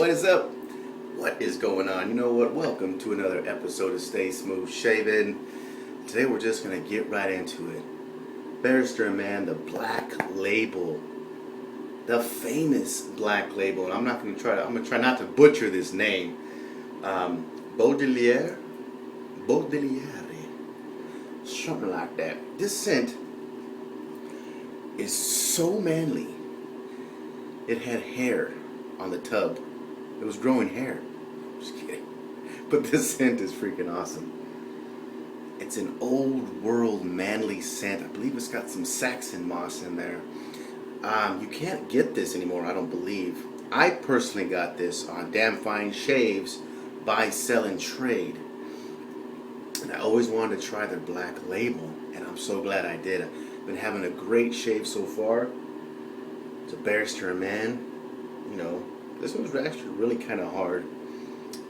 What is up? What is going on? You know what? Welcome to another episode of Stay Smooth Shaven. Today we're just going to get right into it. Barrister Man, the Black Label. The famous Black Label. And I'm going to try not to butcher this name. BEAUDELAIRE? Something like that. This scent is so manly. It had hair on the tub. It was growing hair. Just kidding. But this scent is freaking awesome. It's an old world manly scent. I believe it's got some Saxon moss in there. You can't get this anymore, I don't believe. I personally got this on Damn Fine Shaves Buy, Sell, and Trade. And I always wanted to try their Black Label, and I'm so glad I did. I've been having a great shave so far. It's a Barrister Man. You know, this one's actually really kind of hard.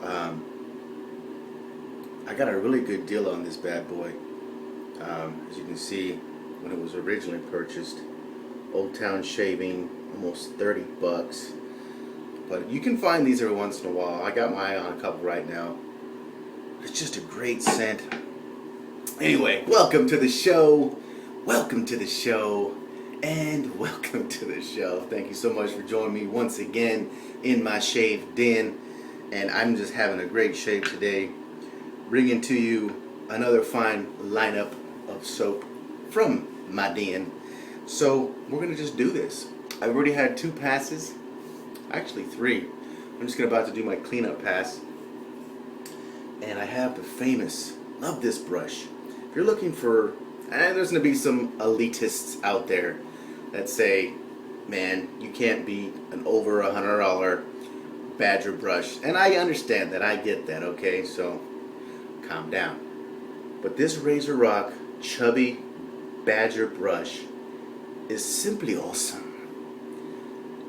I got a really good deal on this bad boy. As you can see, when it was originally purchased, Old Town Shaving, almost 30 bucks. But you can find these every once in a while. I got my eye on a couple right now. It's just a great scent. Anyway, welcome to the show. Welcome to the show. And welcome to the show. Thank you so much for joining me once again in my shave den. And I'm just having a great shave today. Bringing to you another fine lineup of soap from my den. So we're going to just do this. I've already had 2 passes. Actually 3. I'm just about to do my cleanup pass. And I have the famous, love this brush. If you're looking for, and there's going to be some elitists out there that say, man, you can't beat an over $100 Badger brush. And I understand that, I get that, okay? So, calm down. But this Razor Rock chubby Badger brush is simply awesome.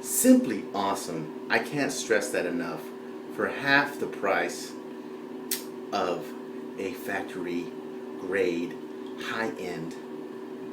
Simply awesome. I can't stress that enough. For half the price of a factory grade high-end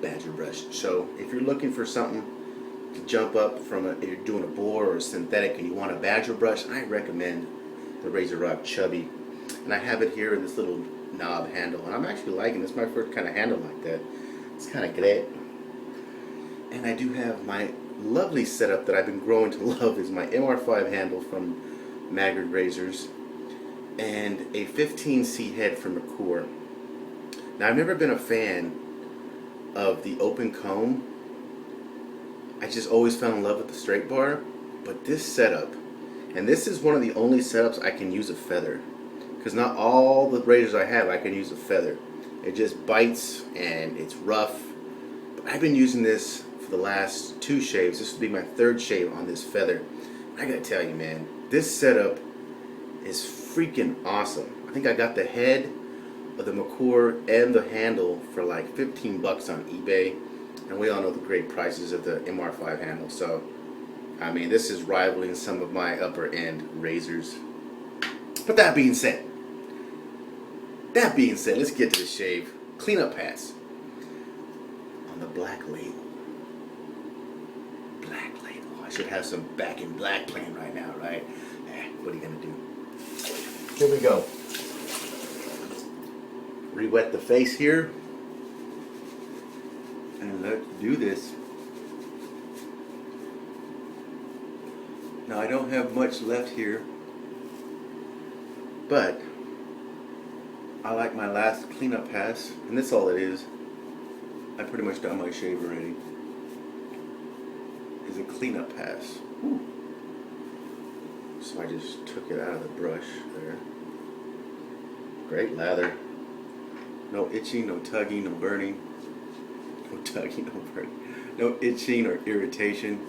Badger brush. So if you're looking for something to jump up from if you're doing a boar or a synthetic and you want a Badger brush, I recommend the Razor Rock Chubby. And I have it here in this little knob handle, and I'm actually liking this. My first kind of handle like that. It's kind of great. And I do have my lovely setup that I've been growing to love is my MR5 handle from Maggard Razors and a 15C head from McCour. Now, I've never been a fan of the open comb. I just always fell in love with the straight bar. But this setup, and this is one of the only setups I can use a feather. Because not all the razors I have, I can use a feather. It just bites and it's rough. But I've been using this for the last 2 shaves. This will be my 3rd shave on this feather. I gotta tell you, man, this setup is freaking awesome. I think I got the head of the McCour and the handle for like 15 bucks on eBay. And we all know the great prices of the MR5 handle. So, I mean, this is rivaling some of my upper end razors. But that being said, let's get to the shave. Cleanup pass on the Black Label. Black Label. I should have some Back in Black playing right now, right? What are you gonna do? Here we go. Re-wet the face here. And let's do this. Now I don't have much left here, but I like my last cleanup pass, and that's all it is. I pretty much done my shave already. Is a cleanup pass. Whew. So I just took it out of the brush there. Great lather. No itching, no tugging, no burning. No tugging, no burning. No itching or irritation.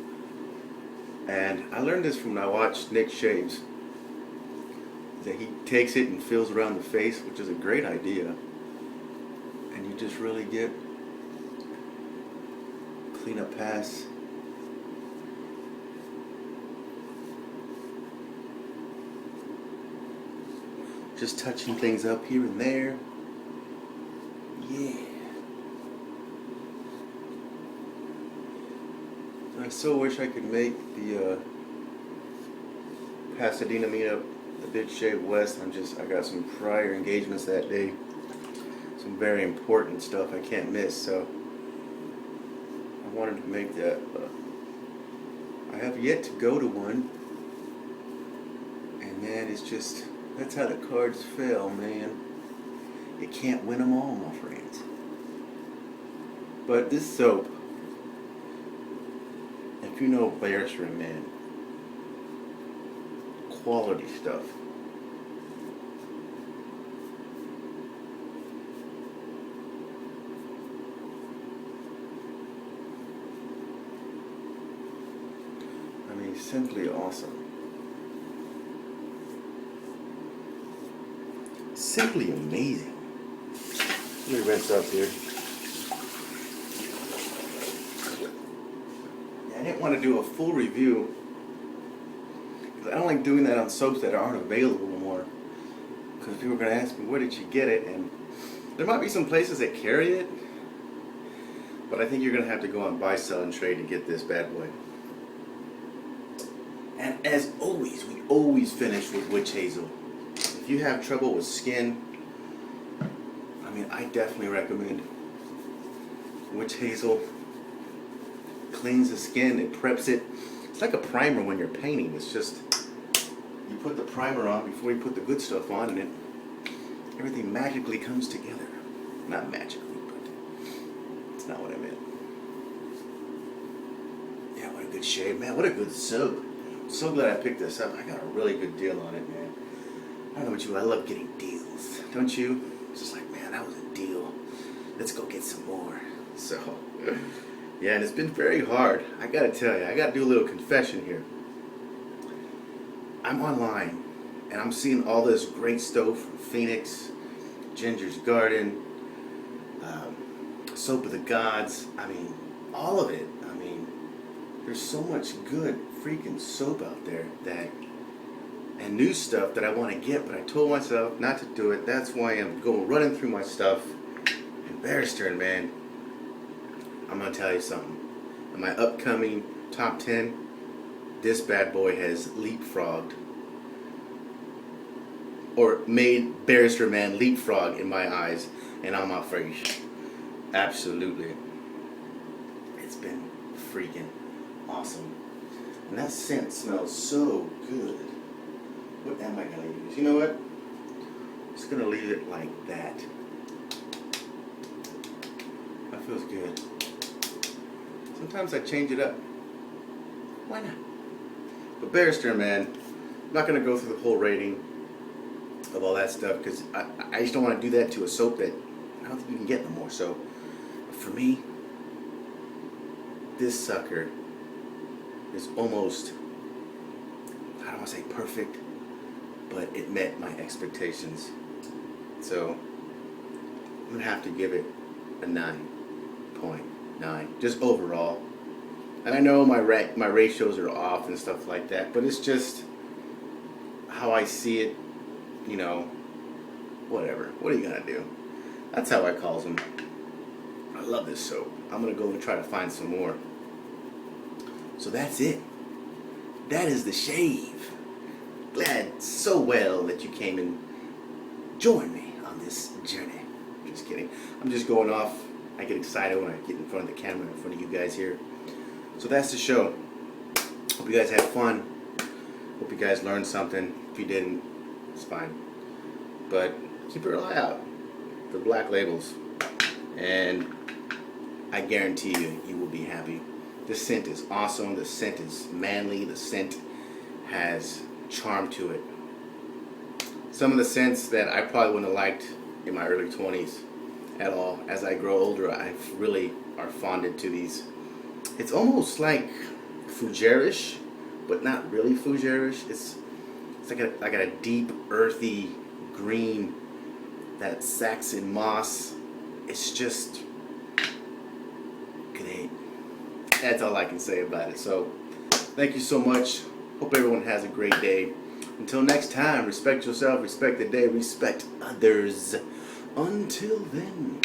And I learned this from when I watched Nick shaves. That he takes it and feels around the face, which is a great idea. And you just really get cleanup pass. Just touching things up here and there. Yeah. I so wish I could make the Pasadena meetup, the Big Shave West. I got some prior engagements that day. Some very important stuff I can't miss, so I wanted to make that. I have yet to go to one, and man, it's just, that's how the cards fell, man. You can't win them all, my friends. But this soap, if you know BEAUDELAIRE, man, quality stuff. I mean, simply awesome. Simply amazing. Let me rinse up here. I didn't want to do a full review because I don't like doing that on soaps that aren't available anymore, because people are going to ask me, where did you get it? And there might be some places that carry it, but I think you're going to have to go on buy, sell, and trade to get this bad boy. And as always, we always finish with witch hazel. If you have trouble with skin, I mean, I definitely recommend witch hazel. Cleans the skin, it preps it. It's like a primer when you're painting. It's just, you put the primer on before you put the good stuff on, and everything magically comes together. Not magically, but it's not what I meant. Yeah, what a good shave, man. What a good soap. So glad I picked this up. I got a really good deal on it, man. I don't know about you, I love getting deals. Don't you? It's just like, man, that was a deal. Let's go get some more. So, yeah, and it's been very hard. I gotta tell you, I gotta do a little confession here. I'm online, and I'm seeing all this great stuff from Phoenix, Ginger's Garden, Soap of the Gods. I mean, all of it. I mean, there's so much good freaking soap out there and new stuff that I want to get, but I told myself not to do it. That's why I'm going running through my stuff. And BEAUDELAIRE, man, I'm gonna tell you something. In my upcoming top 10, this bad boy has leapfrogged, or made BEAUDELAIRE man leapfrog in my eyes and on my face. Absolutely. It's been freaking awesome. And that scent smells so good. What am I gonna use? You know what? I'm just gonna leave it like that. That feels good. Sometimes I change it up. Why not? But BEAUDELAIRE, man, I'm not going to go through the whole rating of all that stuff, because I just don't want to do that to a soap that I don't think you can get no more. So, for me, this sucker is almost, I don't want to say perfect, but it met my expectations. So, I'm going to have to give it a 9.9, just overall. And I know my ratios are off and stuff like that, but it's just how I see it, you know, whatever. What are you gonna do? That's how I calls them. I love this soap. I'm gonna go and try to find some more. So that's it. That is the shave. Glad so well that you came and joined me on this journey. Just kidding. I'm just going off. I get excited when I get in front of the camera, in front of you guys here. So that's the show. Hope you guys had fun. Hope you guys learned something. If you didn't, it's fine. But keep your eye out for black labels. And I guarantee you, you will be happy. The scent is awesome. The scent is manly. The scent has charm to it. Some of the scents that I probably wouldn't have liked in my early 20s at all. As I grow older, I really are fonded to these. It's almost like fougere-ish, but not really fougere-ish. It's like a deep, earthy green, that Saxon moss. It's just great. That's all I can say about it. So, thank you so much. Hope everyone has a great day. Until next time, respect yourself, respect the day, respect others. Until then.